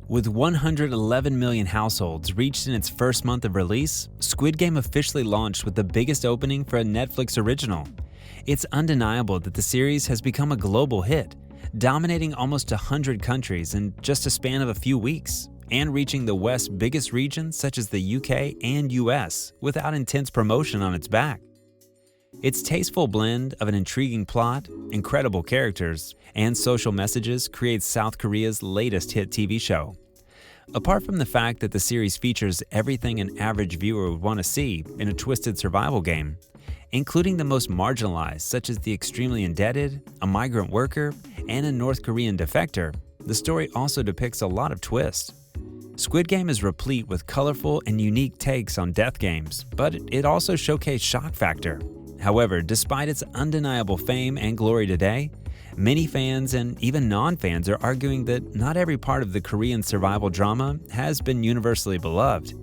With 111 million households reached in its first month of release, Squid Game officially launched with the biggest opening for a Netflix original. It's undeniable that the series has become a global hit, dominating almost 100 countries in just a span of a few weeks, and reaching the West's biggest regions such as the UK and US without intense promotion on its back. Its tasteful blend of an intriguing plot, incredible characters, and social messages creates South Korea's latest hit TV show. Apart from the fact that the series features everything an average viewer would want to see in a twisted survival game, including the most marginalized such as the extremely indebted, a migrant worker, and a North Korean defector, the story also depicts a lot of twists. Squid Game is replete with colorful and unique takes on death games, but it also showcased shock factor. However, despite its undeniable fame and glory today, many fans and even non-fans are arguing that not every part of the Korean survival drama has been universally beloved.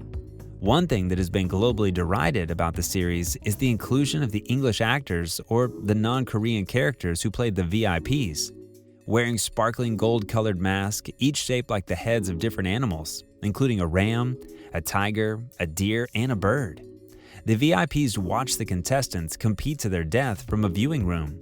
One thing that has been globally derided about the series is the inclusion of the English actors or the non-Korean characters who played the VIPs, wearing sparkling gold-colored masks, each shaped like the heads of different animals, including a ram, a tiger, a deer, and a bird. The VIPs watch the contestants compete to their death from a viewing room.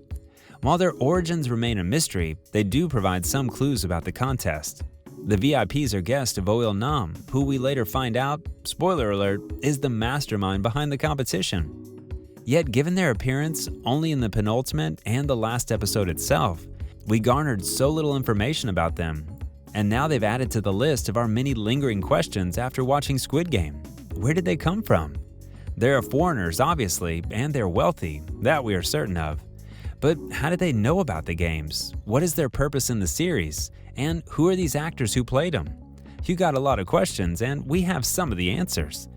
While their origins remain a mystery, they do provide some clues about the contest. The VIPs are guests of Oh Il-nam, who we later find out, spoiler alert, is the mastermind behind the competition. Yet given their appearance only in the penultimate and the last episode itself, we garnered so little information about them, and now they've added to the list of our many lingering questions after watching Squid Game. Where did they come from? They're foreigners, obviously, and they're wealthy, that we are certain of. But how did they know about the games? What is their purpose in the series? And who are these actors who played them? You got a lot of questions, and we have some of the answers.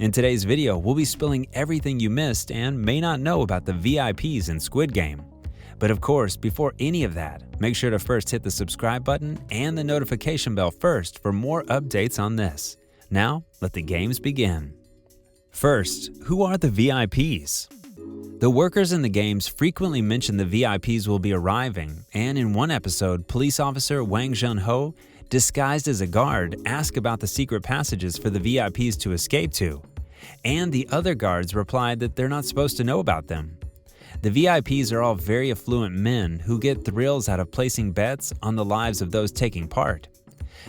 In today's video, we'll be spilling everything you missed and may not know about the VIPs in Squid Game. But of course, before any of that, make sure to first hit the subscribe button and the notification bell first for more updates on this. Now, let the games begin. First, who are the VIPs? The workers in the games frequently mention the VIPs will be arriving, and in one episode, police officer Hwang Jun Ho, disguised as a guard, asked about the secret passages for the VIPs to escape to, and the other guards replied that they're not supposed to know about them. The VIPs are all very affluent men who get thrills out of placing bets on the lives of those taking part.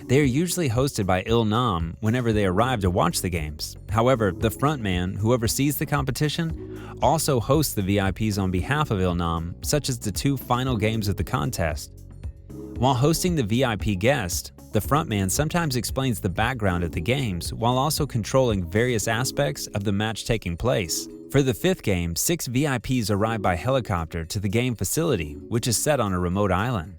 They are usually hosted by Il-nam whenever they arrive to watch the games. However, the frontman, who oversees the competition, also hosts the VIPs on behalf of Il-nam, such as the two final games of the contest. While hosting the VIP guest, the frontman sometimes explains the background of the games while also controlling various aspects of the match taking place. For the fifth game, 6 VIPs arrive by helicopter to the game facility, which is set on a remote island.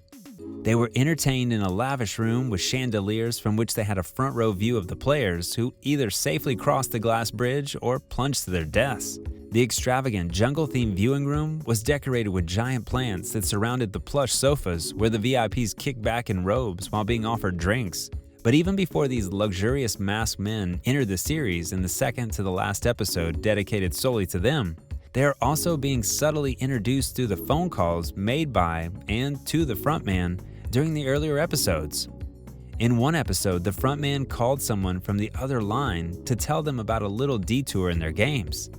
They were entertained in a lavish room with chandeliers from which they had a front row view of the players who either safely crossed the glass bridge or plunged to their deaths. The extravagant jungle-themed viewing room was decorated with giant plants that surrounded the plush sofas where the VIPs kicked back in robes while being offered drinks. But even before these luxurious masked men entered the series in the second to the last episode dedicated solely to them, they are also being subtly introduced through the phone calls made by and to the frontman during the earlier episodes. In one episode, the frontman called someone from the other line to tell them about a little detour in their games,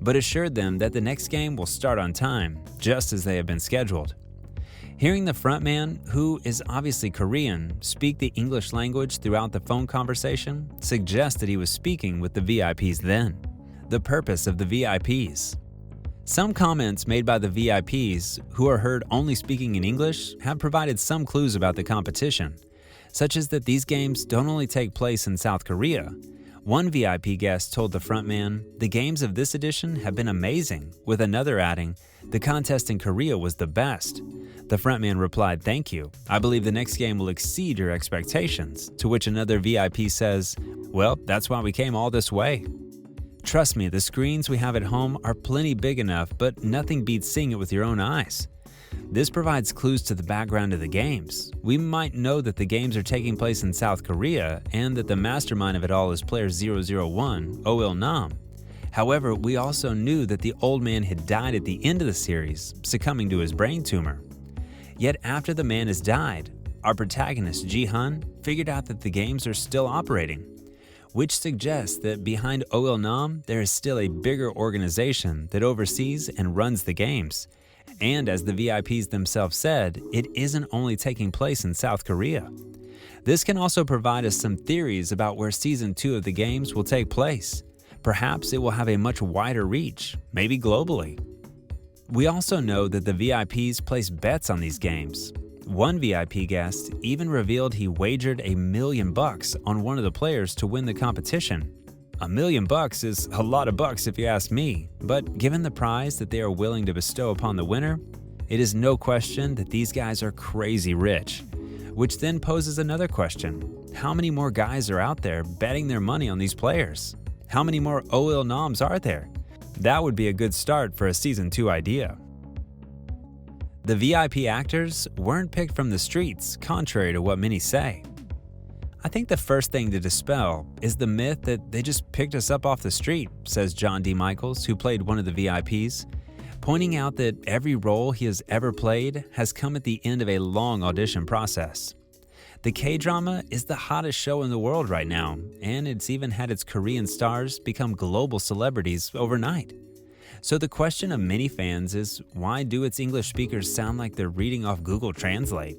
but assured them that the next game will start on time, just as they have been scheduled. Hearing the frontman, who is obviously Korean, speak the English language throughout the phone conversation suggests that he was speaking with the VIPs then. The purpose of the VIPs. Some comments made by the VIPs, who are heard only speaking in English, have provided some clues about the competition, such as that these games don't only take place in South Korea. One VIP guest told the frontman, "The games of this edition have been amazing," with another adding, "The contest in Korea was the best." The frontman replied, "Thank you. I believe the next game will exceed your expectations," to which another VIP says, "Well, that's why we came all this way." Trust me, the screens we have at home are plenty big enough, but nothing beats seeing it with your own eyes. This provides clues to the background of the games. We might know that the games are taking place in South Korea and that the mastermind of it all is player 001, Oh Il-nam. However, we also knew that the old man had died at the end of the series, succumbing to his brain tumor. Yet after the man has died, our protagonist Ji-hun figured out that the games are still operating, which suggests that behind Oil Nam there is still a bigger organization that oversees and runs the games. And as the VIPs themselves said, it isn't only taking place in South Korea. This can also provide us some theories about where Season 2 of the games will take place. Perhaps it will have a much wider reach, maybe globally. We also know that the VIPs place bets on these games. One VIP guest even revealed he wagered $1 million on one of the players to win the competition. $1 million is a lot of bucks if you ask me, but given the prize that they are willing to bestow upon the winner, it is no question that these guys are crazy rich. Which then poses another question. How many more guys are out there betting their money on these players? How many more Oil Noms are there? That would be a good start for a Season 2 idea. The VIP actors weren't picked from the streets, contrary to what many say. I think the first thing to dispel is the myth that they just picked us up off the street, says John D. Michaels, who played one of the VIPs, pointing out that every role he has ever played has come at the end of a long audition process. The K-drama is the hottest show in the world right now, and it's even had its Korean stars become global celebrities overnight. So the question of many fans is, why do its English speakers sound like they're reading off Google Translate?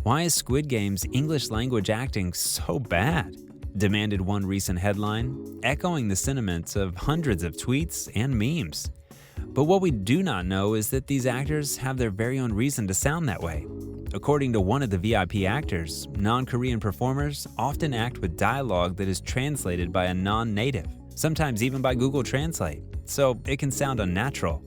Why is Squid Game's English language acting so bad? Demanded one recent headline, echoing the sentiments of hundreds of tweets and memes. But what we do not know is that these actors have their very own reason to sound that way. According to one of the VIP actors, non-Korean performers often act with dialogue that is translated by a non-native, sometimes even by Google Translate, so it can sound unnatural.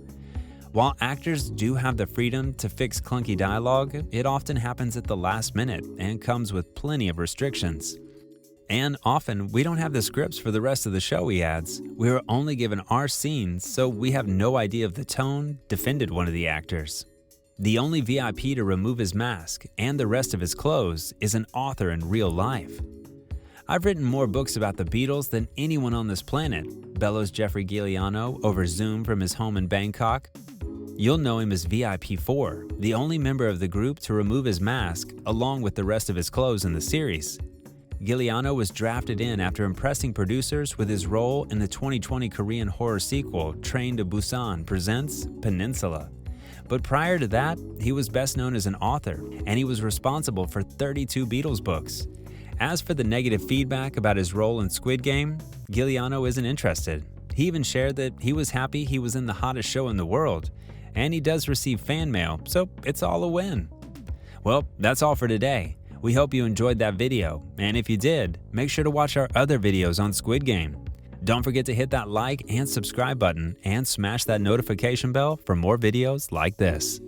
While actors do have the freedom to fix clunky dialogue, it often happens at the last minute and comes with plenty of restrictions. And often, we don't have the scripts for the rest of the show, he adds. We are only given our scenes, so we have no idea of the tone, defended one of the actors. The only VIP to remove his mask and the rest of his clothes is an author in real life. I've written more books about the Beatles than anyone on this planet, bellows Jeffrey Giuliano over Zoom from his home in Bangkok. You'll know him as VIP4, the only member of the group to remove his mask along with the rest of his clothes in the series. Giuliano was drafted in after impressing producers with his role in the 2020 Korean horror sequel Train to Busan Presents Peninsula. But prior to that, he was best known as an author, and he was responsible for 32 Beatles books. As for the negative feedback about his role in Squid Game, Giuliano isn't interested. He even shared that he was happy he was in the hottest show in the world, and he does receive fan mail, so it's all a win. Well, that's all for today. We hope you enjoyed that video, and if you did, make sure to watch our other videos on Squid Game. Don't forget to hit that like and subscribe button and smash that notification bell for more videos like this.